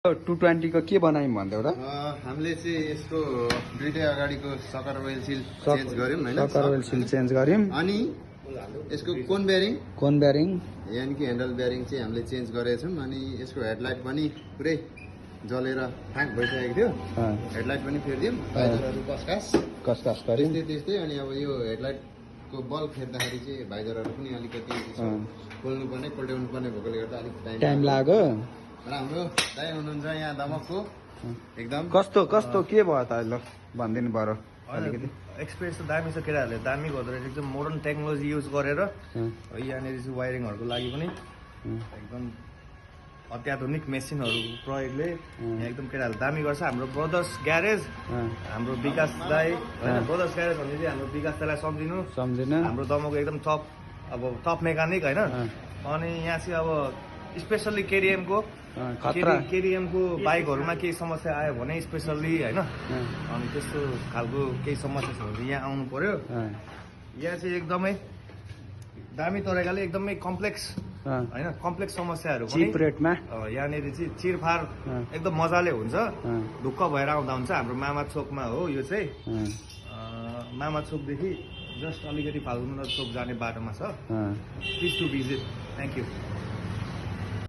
220 को के बनायौँ भन्दै हो र हामीले चाहिँ यसको दुईटै अगाडिको सकर ओइल सिल चेन्ज गर्यौं हैन सकर ओइल सिल चेन्ज गर्यौँ अनि यसको कोन बेयरिङ यानी कि ह्यान्डल बेयरिङ चाहिँ हामीले चेन्ज गरेछौं अनि यसको हेडलाइट पनि पुरै जलेर फ्याक भइसकेको थियो हेडलाइट पनि फेर्दियौं भाइजरहरु कस्कास गर्यौं त्यस्तै अनि अब यो हेडलाइटको बल्ब फेर्दाखेरि चाहिँ भाइजरहरु पनि अलिकति खोल्नु पर्ने पल्टाउनु पर्ने भएकोले गर्दा अलिक टाइम लाग्यो र हाम्रो दाइ हुनुहुन्छ यहाँ दमकको एकदम कस्तो के भयो त ल भन्दिनु पर्यो अलिकति एक्सपिरियन्स त दामी छ केटाहरूले दामी गर्दो रहेछ एकदम मोडर्न टेक्नोलोजी युज गरेर यहाँनिर चाहिँ वायरिङहरूको लागि पनि एकदम अत्याधुनिक मेसिनहरू प्रयोगले एकदम केटाहरूले दामी गर्छ हाम्रो ब्रदर्स ग्यारेज हाम्रो विकास दाई होइन ब्रदर्स ग्यारेज भने चाहिँ हाम्रो विकास दाईलाई सम्झिनु हाम्रो दमको एकदम टप मेकानिक होइन अनि यहाँ चाहिँ अब स्पेसल्ली केडिएमको बाइकहरूमा केही समस्या आयो भने स्पेसल्ली होइन अनि त्यस्तो खालको केही समस्या छ भने यहाँ आउनु पर्यो यहाँ चाहिँ एकदमै दामी तरिकाले एकदमै कम्प्लेक्स होइन कम्प्लेक्स समस्याहरू चिप रेटमा यहाँनिर चाहिँ चिरफार एकदम मजाले हुन्छ ढुक्क भएर आउँदा हुन्छ हाम्रो मामा चोकमा हो यो चाहिँ मामा चोकदेखि जस्ट अलिकति फाल्गुना चोक जाने बाटोमा छ please to visit thank you